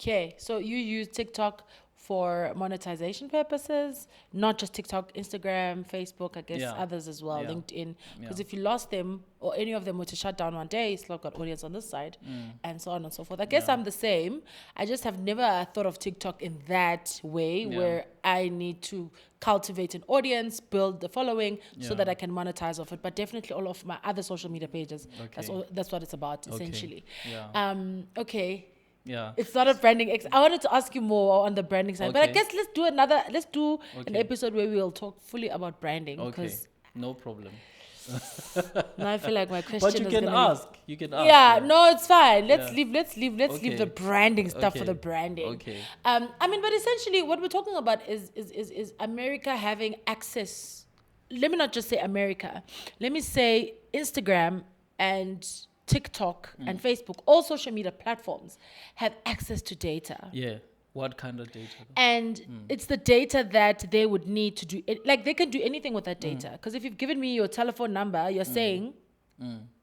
Okay, so you use TikTok for monetization purposes, not just TikTok, Instagram, Facebook, I guess Yeah. others as well, Yeah. LinkedIn. Because Yeah. if you lost them or any of them were to shut down one day, it's not got audience on this side Mm. and so on and so forth. I guess Yeah. I'm the same. I just have never thought of TikTok in that way Yeah. where I need to cultivate an audience, build the following so Yeah. that I can monetize off it. But definitely all of my other social media pages, Okay. that's what it's about, Okay. essentially. Yeah. Okay. Yeah. It's not a branding. I wanted to ask you more on the branding side, but I Okay. guess let's do an Okay. episode where we'll talk fully about branding Okay. because No problem. now I feel like my question But you is can gonna be- ask. You can ask. Yeah, no, it's fine. Let's Yeah. leave Okay. the branding stuff for Okay. the branding. Okay. I mean, but essentially what we're talking about is America having access. Let me not just say America. Let me say Instagram and TikTok and Facebook, all social media platforms have access to data. Yeah. What kind of data? And it's the data that they would need to do it. Like they can do anything with that data. Because if you've given me your telephone number, you're saying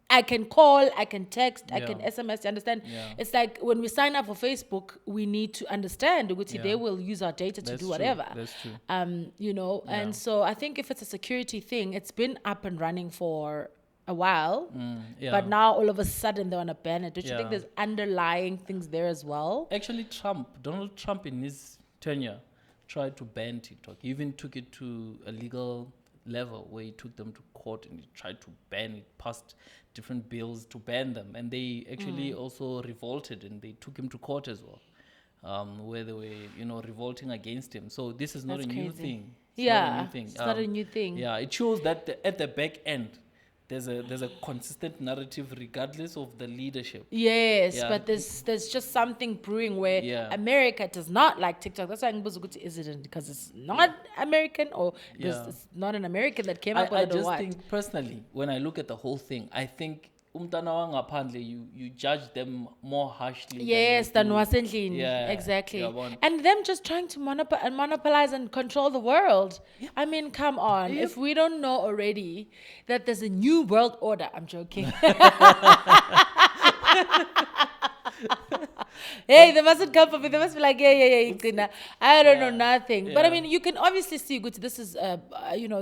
I can call, I can text, I can Yeah. SMS. You understand? Yeah. It's like when we sign up for Facebook, we need to understand that Yeah. they will use our data to That's do true. whatever. That's true. You know, Yeah. and so I think if it's a security thing, it's been up and running for a while. Yeah. But now all of a sudden they want to ban it. Don't you think Yeah. there's underlying things there as well? Actually, Donald Trump in his tenure tried to ban TikTok. He even took it to a legal level where he took them to court and he tried to ban it, passed different bills to ban them. And they actually also revolted and they took him to court as well, where they were, revolting against him. So this is not That's a new crazy. thing. It's Yeah, not a new thing. it's not a new thing. Yeah, it shows that at the back end, there's a consistent narrative regardless of the leadership. Yes, Yeah. but there's just something brewing where Yeah. America does not like TikTok. That's why I'm supposed to is it because it's not American or because Yeah. it's not an American that came up with I it or just what? think personally, when I look at the whole thing, I think umntana wangaphandle you judge them more harshly. Yes, than you do- wasendlini. Yeah, Exactly. yabona. And them just trying to monopolize and control the world. I mean, come on. Yep. If we don't know already that there's a new world order, I'm joking. Hey, they mustn't come for me. They must be like, yeah, Gcina. I don't know nothing. But I Yeah. mean, you can obviously see, good. This is, there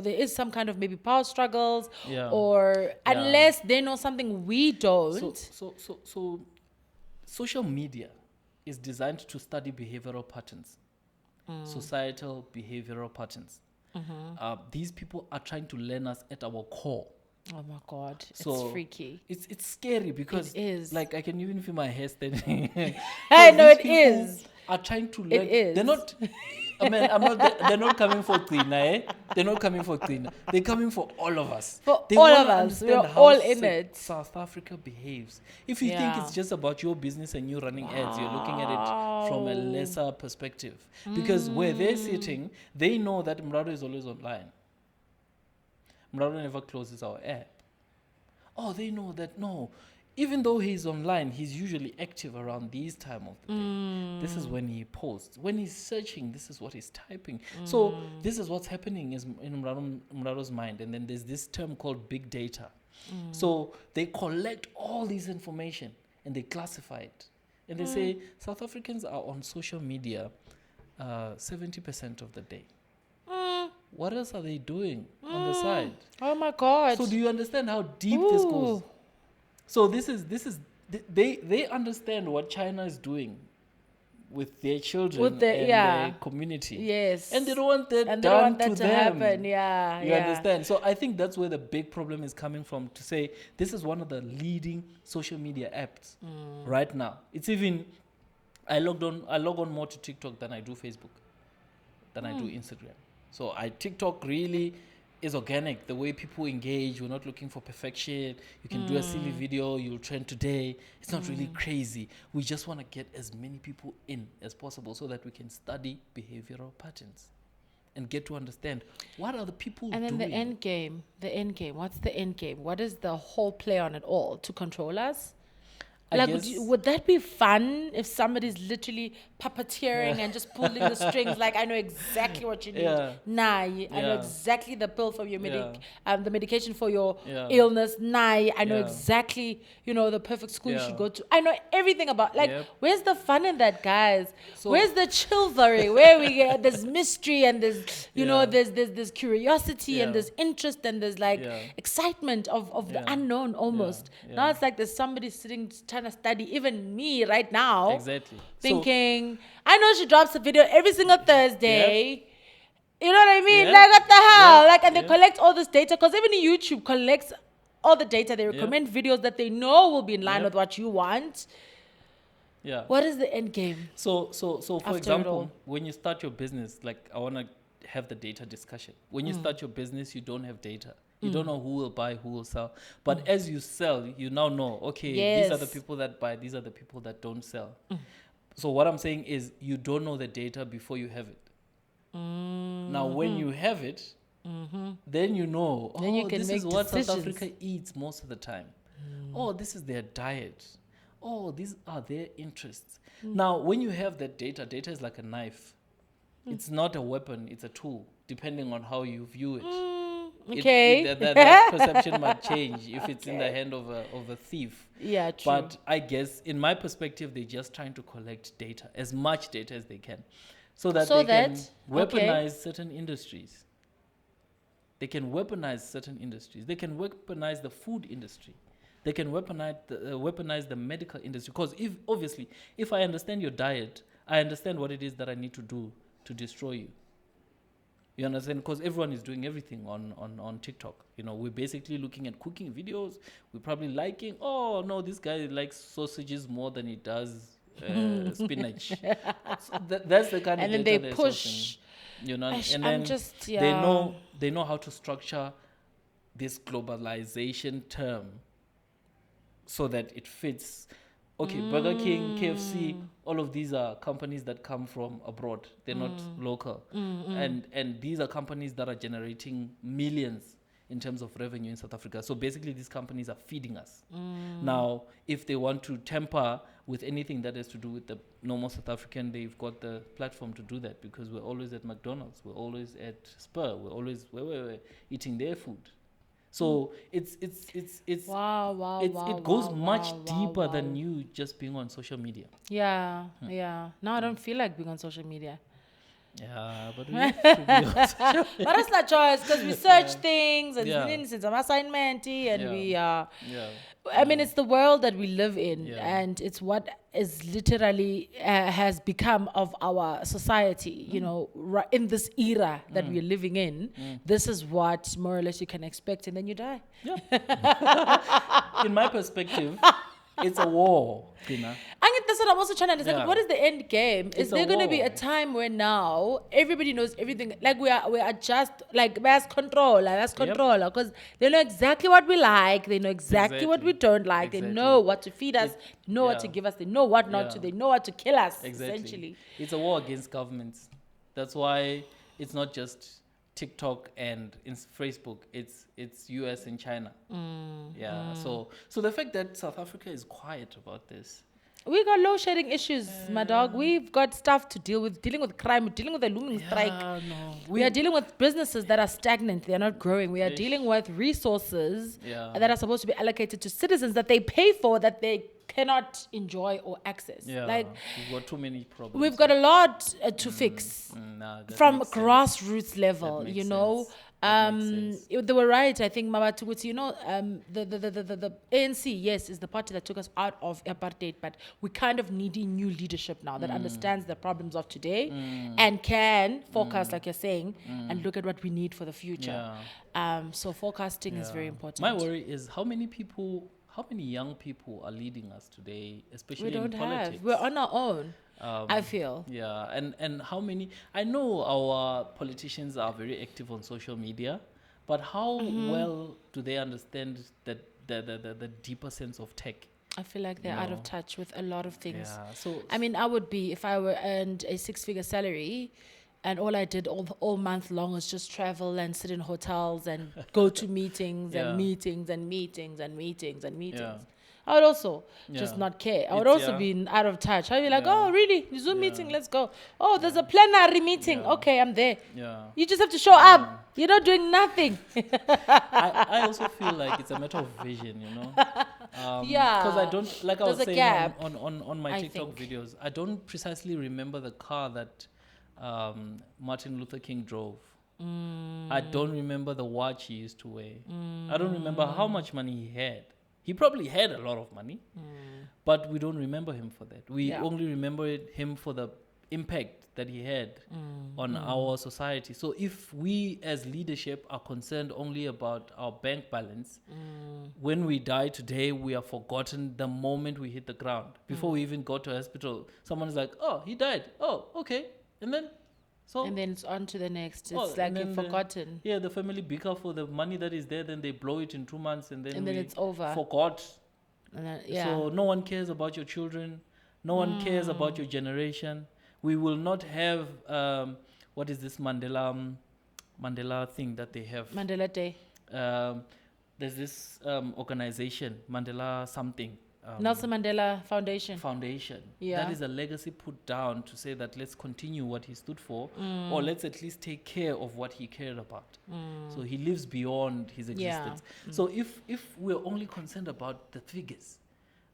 is some kind of maybe power struggles, Yeah. or Yeah. unless they know something we don't. So social media is designed to study behavioral patterns, societal behavioral patterns. These people are trying to learn us at our core. Oh my God, So it's freaky. It's scary because It is. like I can even feel my hair standing. I know These it people is. Are trying to learn. is. They're not. I mean, they're not coming for Gcina, eh? They're not coming for Gcina. They're coming for all of us. For They all wanna of us. understand We're how all in sick it. South Africa behaves. If you think Yeah. it's just about your business and you running ads, you're looking at it from a lesser perspective. Because where they're sitting, they know that Mulalo is always online. Mulalo never closes our app. Oh, they know that no. Even though he's online, he's usually active around these time of the day. This is when he posts. When he's searching, this is what he's typing. So this is what's happening is in Mulalo's mind. And then there's this term called big data. So they collect all this information and they classify it. And they say South Africans are on social media 70% of the day. What else are they doing on the side? Oh my God. So do you understand how deep this goes? So this is they understand what China is doing with their children and their community. Yes. And they don't want that And they don't done want that to to them. happen. Yeah. You understand? So I think that's where the big problem is coming from, to say this is one of the leading social media apps right now. It's even I log on more to TikTok than I do Facebook, than I do Instagram. So TikTok really is organic. The way people engage, we're not looking for perfection. You can do a silly video, you'll trend today. It's not really crazy. We just want to get as many people in as possible so that we can study behavioral patterns and get to understand what are the people And then doing. the end game. What's the end game? What is the whole play on it all? To control us? I Like, guess, would that be fun if somebody's literally puppeteering and just pulling the strings? Like, I know exactly what you need. Yeah. I know Yeah. exactly the pill for your the medication for your Yeah. illness. I know Yeah. exactly, the perfect school you Yeah. should go to. I know everything about, like, Yep. where's the fun in that, guys? So- Where's the chivalry? Where we get there's mystery and there's, Yeah. there's curiosity Yeah. and there's interest and there's like Yeah. excitement of the Yeah. unknown almost. Yeah. Now it's like there's somebody sitting trying to study, even me right now, Exactly. thinking, I know she drops a video every single Thursday. You know what I mean? Yep. Like, what the hell? Yep. Like, and they Yep. collect all this data, because even YouTube collects all the data. They recommend videos that they know will be in line Yep. with what you want. Yeah. What is the end game? So for After it example, all. when you start your business, like I want to have the data discussion. When you start your business, you don't have data. You don't know who will buy, who will sell. But as you sell, you now know, okay, these are the Yes. people that buy, these are the people that don't sell. So what I'm saying is you don't know the data before you have it. Now, when you have it, then you know, Then you can this make is what South decisions. Africa eats most of the time. Oh, this is their diet. Oh, these are their interests. Now, when you have that data is like a knife. It's not a weapon, it's a tool, depending on how you view it. Okay. That perception might change if it's in the hand of a thief. Yeah, true. But I guess, in my perspective, they're just trying to collect data, as much data as they can, so that So they can that- weaponize certain industries. They can weaponize certain industries. They can weaponize the food industry. They can weaponize the medical industry. Because if I understand your diet, I understand what it is that I need to do to destroy you. You understand? Because everyone is doing everything on TikTok. We're basically looking at cooking videos. We're probably liking, oh, no, this guy likes sausages more than he does spinach. So that's the kind And of then data they they're push. sourcing, and I'm then just, they know how to structure this globalization term so that it fits. Okay, Burger King, KFC, all of these are companies that come from abroad. They're not local. And these are companies that are generating millions in terms of revenue in South Africa. So basically, these companies are feeding us. Now, if they want to tamper with anything that has to do with the normal South African, they've got the platform to do that, because we're always at McDonald's, we're always at Spur, we're eating their food. So it's Wow, it goes much deeper than you just being on social media. Yeah. Now I don't feel like being on social media. Yeah, but we have to be on social But that's not choice, because we search things and Yeah. it's some assignment and Yeah. we are. Yeah. I mean, it's the world that we live in, Yeah. and it's what is literally has become of our society. In this era that we're living in, this is what more or less you can expect, and then you die. Yeah. In my perspective, it's a war, Gcina. That's what I'm also trying to understand. Yeah. What is the end game? Is It's a there going to be a war. time where now everybody knows everything? Like we are just like mass control, because they know exactly what we like, they know exactly what we Exactly. don't like, they Exactly. know what to feed us, they know what to yeah. give us, they know what not to, Yeah. they know what to kill us. Exactly. Essentially. It's a war against governments. That's why it's not just TikTok and Facebook. It's US and China. Yeah. So the fact that South Africa is quiet about this. We got load shedding issues, my dog. We've got stuff to dealing with crime, dealing with the looming strike. No. We are dealing with businesses that are stagnant. They are not growing. We are dealing with resources that are supposed to be allocated to citizens that they pay for, that they cannot enjoy or access. Yeah. Like, we've got too many problems. we've got a lot to fix That from makes sense. grassroots level, That makes sense. That makes sense. They were right, I think, Mabatuguti, the ANC, yes, is the party that took us out of apartheid, but we kind of need a new leadership now that understands the problems of today and can focus, like you're saying, and look at what we need for the future. So forecasting is very important. My worry is how many young people are leading us today, especially We don't in politics. have. We're on our own, I feel. Yeah, and how many? I know our politicians are very active on social media, but how well do they understand that the deeper sense of tech? I feel like they're out of touch with a lot of things. Yeah, so I mean, I would be, if I were earned a 6-figure salary and all I did all month long was just travel and sit in hotels and go to meetings and Yeah. meetings and meetings and meetings and meetings. Yeah. I would also just Yeah. not care. I would It's, also yeah. be out of touch. I'd be like, Yeah. oh, really? Zoom Yeah. meeting, let's go. Oh, there's a plenary meeting. Yeah. Okay, I'm there. Yeah. You just have to show up. You're not doing nothing. I also feel like it's a matter of vision, you know. Yeah. Because I don't, like I There's was a saying gap, on my I TikTok think. videos, I don't precisely remember the car that Martin Luther King drove. I don't remember the watch he used to wear. I don't remember how much money he had. He probably had a lot of money, but we don't remember him for that. We Yeah. only remember him for the impact that he had on our society. So if we as leadership are concerned only about our bank balance, when we die today, we are forgotten the moment we hit the ground. Before we even go to hospital, someone's like, oh, he died. Oh, okay. And then, so... And then it's on to the next. Oh, It's like and you've then forgotten. Yeah, the family bicker for the money that is there, then they blow it in 2 months, and then we it's over. forgot. And then, yeah. So no one cares about your children. No one cares about your generation. We will not have what is this Mandela thing that they have? Mandela Day. There's this organization, Mandela something. Nelson Mandela Foundation. Yeah. That is a legacy put down to say that let's continue what he stood for, or let's at least take care of what he cared about. So he lives beyond his existence. So if we're only concerned about the figures,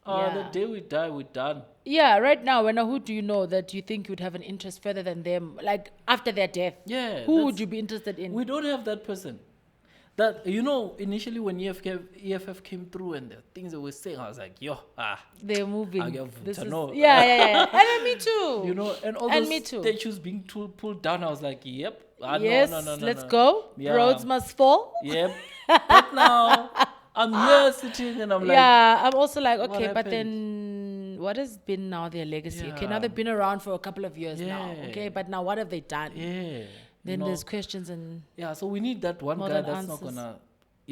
the day we die, we're done. Yeah, right now, who do you know that you think you'd have an interest further than them, like after their death? Yeah. Who would you be interested in? We don't have that person. That, you know, initially when EFF came through and the things they were saying, I was like, They're moving. no. Yeah. And then me too. You know, and all And those me too. statues being pulled down, I was like, yep. Yes, No, let's go. Yeah. Roads must fall. Yep. But now I'm here sitting and I'm like, Yeah, I'm also like, what okay, but happened? then what has been now their legacy? Okay, now Yeah. they've been around for a couple of years now. Yeah. Okay, but now what have they done? yeah. Then you know, there's questions and yeah, so we need that one guy modern that's not answers.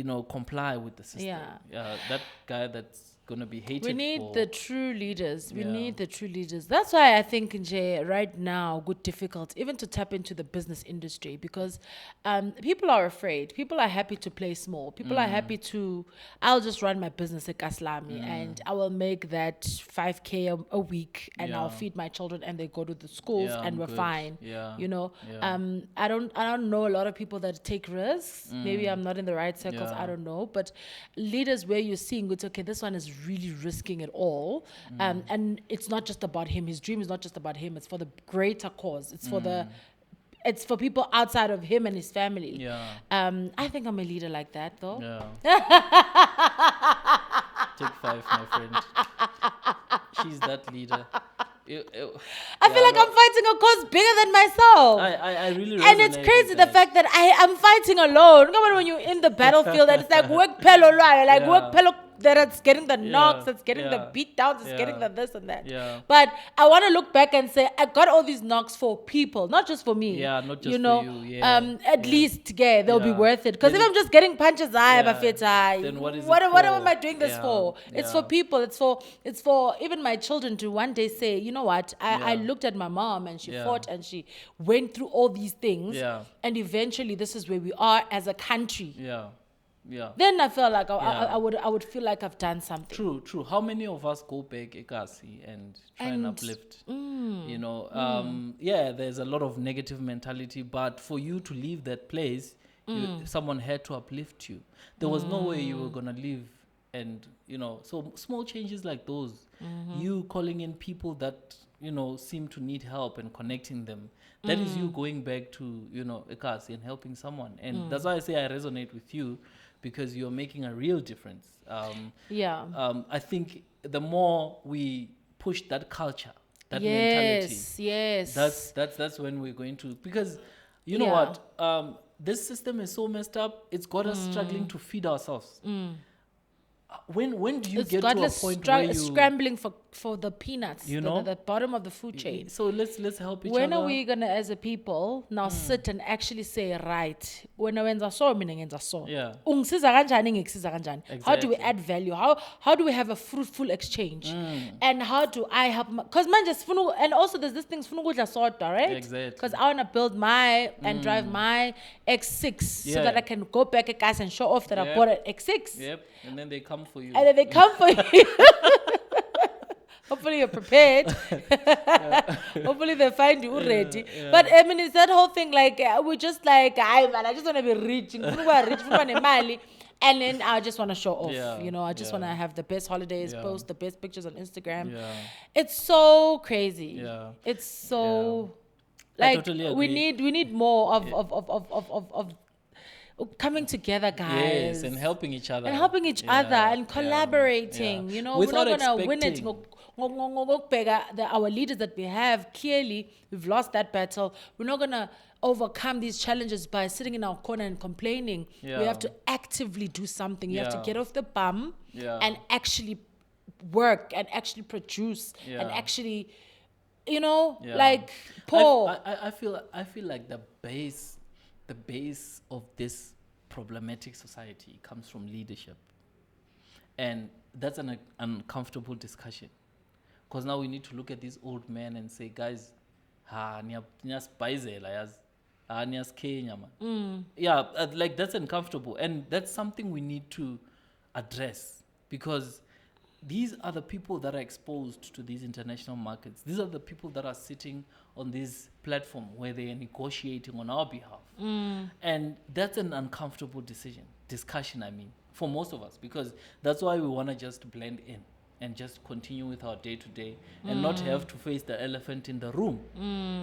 gonna, comply with the system. Yeah. That guy that's gonna be hated. we need for, the true leaders. We Yeah. need the true leaders. That's why I think Nje, right now, good difficult even to tap into the business industry because people are afraid. People are happy to play small. People are happy to, I'll just run my business at Kaslami and I will make that 5K a week and I'll Yeah. feed my children and they go to the schools Yeah, and I'm we're good. fine. Yeah. You know, Yeah. I don't know a lot of people that take risks. Maybe I'm not in the right circles. Yeah. I don't know. But leaders where you're seeing it's okay, this one is really risking it all. And it's not just about him. His dream is not just about him. It's for the greater cause. It's for it's for people outside of him and his family. Yeah. I think I'm a leader like that though. Yeah. Take 5, my friend. She's that leader. I feel like I'm fighting a cause bigger than myself. I really resonate And it's crazy with the that. fact that I am fighting alone. Come on, when you're in the battlefield and it's like work pelo lwa, like Yeah. work pelo that it's getting the knocks, Yeah. it's getting the Yeah. beat downs, it's Yeah. getting the this and that. Yeah. But I want to look back and say I got all these knocks for people, not just for me. Yeah, not just you know, for you. Yeah. At least they'll be Yeah. worth it. Because if Then I'm just getting punches, Yeah. then what is it what for? am I doing this Yeah. for? It's for Yeah. people. It's for even my children to one day say, you know what? I Yeah. looked at my mom and she Yeah. fought and she went through all these things. Yeah. And eventually this is where we are as a country. Yeah. Yeah. Then I felt like Yeah. I would feel like I've done something. True. How many of us go back Ekasi and try and uplift? You know, there's a lot of negative mentality, but for you to leave that place, someone had to uplift you. There was no way you were gonna leave, and so small changes like those, you calling in people that seem to need help and connecting them. That is you going back to Ekasi and helping someone, and that's why I say I resonate with you. Because you're making a real difference. I think the more we push that culture, that mentality, that's when we're going to. Because you know what, this system is so messed up. It's got us struggling to feed ourselves. When do you get to a point where you scrambling for the peanuts, know? the bottom of the food chain? So let's help each When other. are we gonna, as a people, now sit and actually say, right? When I wenza so, mina ngenza so. Yeah. Ungisiza kanjani, ngikusiza kanjani? How do we Exactly. add value? How do we have a fruitful exchange? And how do I help? Because and also there's this thing sifuna ukudla sodwa, right? Exactly. Because I wanna build my and drive my X6 so Yeah. that I can go back at gas and show off that I Yep. bought an X6. Yep. And then they come come for you. And then they come for you. Hopefully you're prepared. Hopefully they find you ready. Yeah. But I mean, it's that whole thing like we're just like, man, I just want to be rich. And then I just want to show off. Yeah, You know, I just want to have the best holidays, Yeah. post the best pictures on Instagram. Yeah. It's so crazy. Yeah. It's so I like totally we agree. need more of coming together, guys. Yes, and helping each other. And helping each other and collaborating. Yeah. You know, Without we're not going to win it. expecting- Our leaders that we have, clearly, we've lost that battle. We're not going to overcome these challenges by sitting in our corner and complaining. We Yeah. have to actively do something. You have to Yeah. get off the bum Yeah. and actually work and actually produce and Yeah. actually, you know, Yeah. like pour. I feel like the base of this problematic society comes from leadership, and that's an uncomfortable discussion, because now we need to look at these old men and say, guys, niyasibhayizela yazi, niyasikhenya man. Yeah, like that's uncomfortable, and that's something we need to address, because these are the people that are exposed to these international markets. These are the people that are sitting on this platform where they are negotiating on our behalf. And that's an uncomfortable discussion, I mean, for most of us, because that's why we want to just blend in and just continue with our day-to-day and not have to face the elephant in the room.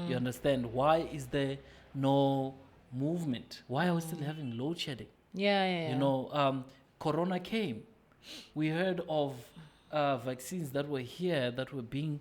You understand? Why is there no movement? Why are we still having load shedding? Yeah. You know, Corona came. We heard of vaccines that were here, that were being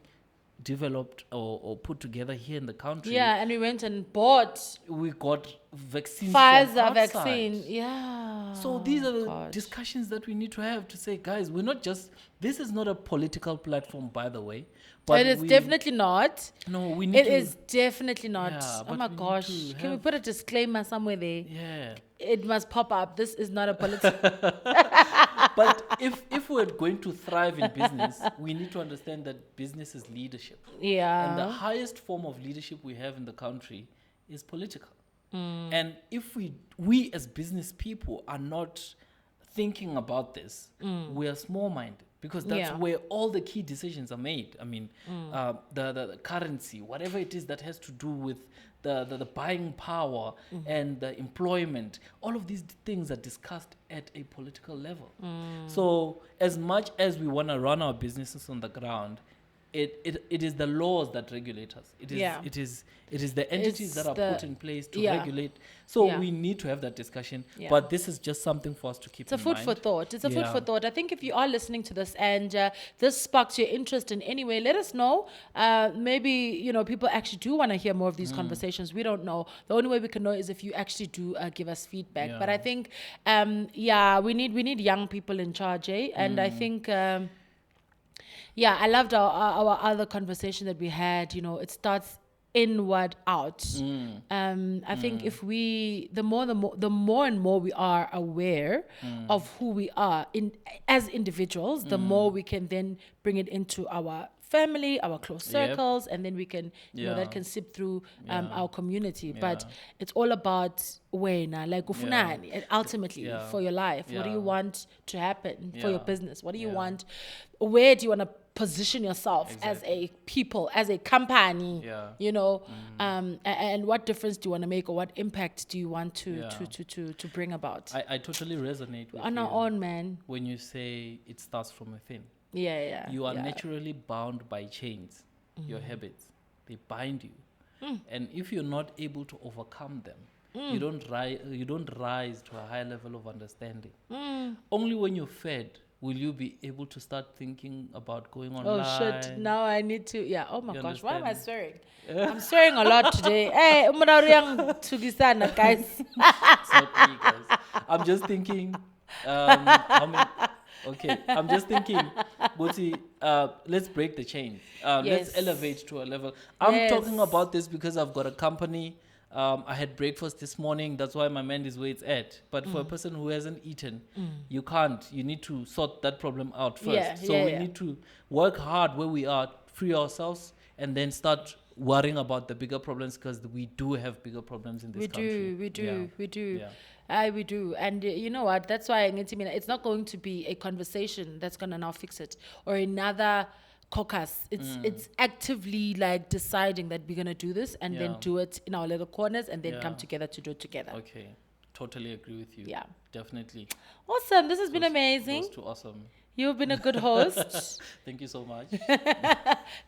developed or put together here in the country. Yeah, and we went and bought We got vaccines Pfizer from outside. vaccine. Yeah. So these are the God. discussions that we need to have to say, guys, we're not just, this is not a political platform, by the way. But It is definitely not. No, we need It to. is definitely not. Yeah, Oh but my we need gosh. to Can we have- put a disclaimer somewhere there? Yeah. It must pop up. This is not a political. But if we're going to thrive in business, we need to understand that business is leadership. Yeah. And the highest form of leadership we have in the country is political. And if we as business people are not thinking about this, we are small-minded, because that's Yeah. where all the key decisions are made. I mean, the currency, whatever it is that has to do with the buying power and the employment, all of these things are discussed at a political level. So as much as we want to run our businesses on the ground, it is the laws that regulate us. It is the entities It's that are the- put in place to yeah. regulate. So Yeah. we need to have that discussion. Yeah. But this is just something for us to keep It's a in food mind. for thought. It's a food Yeah. for thought. I think if you are listening to this and this sparks your interest in any way, let us know. Maybe, you know, people actually do want to hear more of these conversations. We don't know. The only way we can know is if you actually do give us feedback. Yeah. But I think, we need young people in charge, eh? And I think... I loved our other conversation that we had. You know, it starts inward out. I think if the more and more we are aware of who we are as individuals, the more we can then bring it into our family, our close circles, and then we can, you know, that can sip through our community. But it's all about wena, like ufunani, and ultimately for your life. What do you want to happen for your business? What do you want? Where do you want to position yourself as a people, as a company? You know, and what difference do you want to make, or what impact do you want to bring about? I totally resonate with On you our own, man. when you say it starts from within. Yeah. You are naturally bound by chains, your habits. They bind you. And if you're not able to overcome them, you don't rise to a high level of understanding. Only when you're fed will you be able to start thinking about going online. Oh shit, now I need to, oh my You gosh, why am I understand? swearing? I'm swearing a lot today. Hey, Gcina, guys. It's not me, guys. I'm just thinking, I'm just thinking, Guti, let's break the chain. Let's Yes. elevate to a level. I'm Yes. talking about this because I've got a company. I had breakfast this morning. That's why my mind is where it's at. But for a person who hasn't eaten, you can't. You need to sort that problem out first. We need to work hard where we are, free ourselves, and then start worrying about the bigger problems, because we do have bigger problems in this country. We do. Yeah. We do. And you know what? That's why it's not going to be a conversation that's going to now fix it, or another caucus. It's actively like deciding that we're going to do this and then do it in our little corners and then come together to do it together. Okay. Totally agree with you. Yeah. Definitely. Awesome. This has been amazing. Those two awesome. You've been a good host. Thank you so much.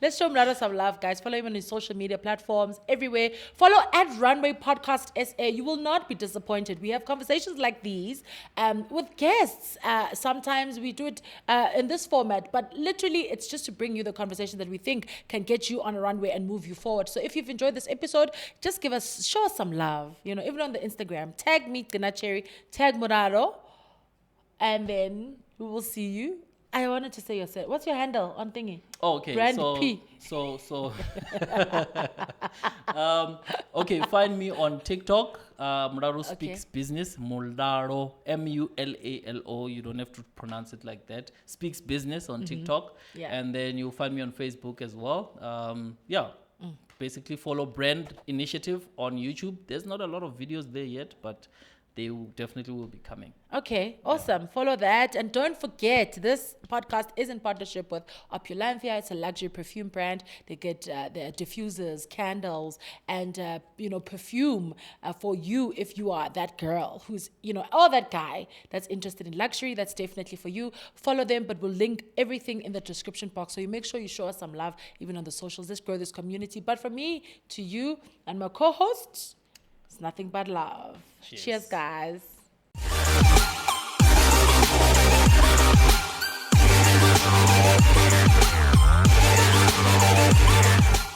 Let's show Mulalo some love, guys. Follow him on his social media platforms everywhere. Follow at Runway Podcast SA. You will not be disappointed. We have conversations like these with guests. Sometimes we do it in this format, but literally it's just to bring you the conversation that we think can get you on a runway and move you forward. So if you've enjoyed this episode, just show us some love. Even on the Instagram. Tag me, Gcina Cherry. Tag Mulalo. And then we will see you. I wanted to say yourself. What's your handle on thingy? Oh, okay. Brand P. Okay, find me on TikTok. Mulalo Speaks Business. Mulalo, Mulalo. You don't have to pronounce it like that. Speaks Business on TikTok. Yeah. And then you'll find me on Facebook as well. Basically follow Brand Initiative on YouTube. There's not a lot of videos there yet, but they definitely will be coming. Okay, awesome. Yeah. Follow that. And don't forget, this podcast is in partnership with Opulentia. It's a luxury perfume brand. They get their diffusers, candles, and, perfume for you if you are that girl who's, or that guy that's interested in luxury. That's definitely for you. Follow them, but we'll link everything in the description box. So you make sure you show us some love, even on the socials. Let's grow this community. But from me to you and my co-hosts, it's nothing but love. Cheers, guys.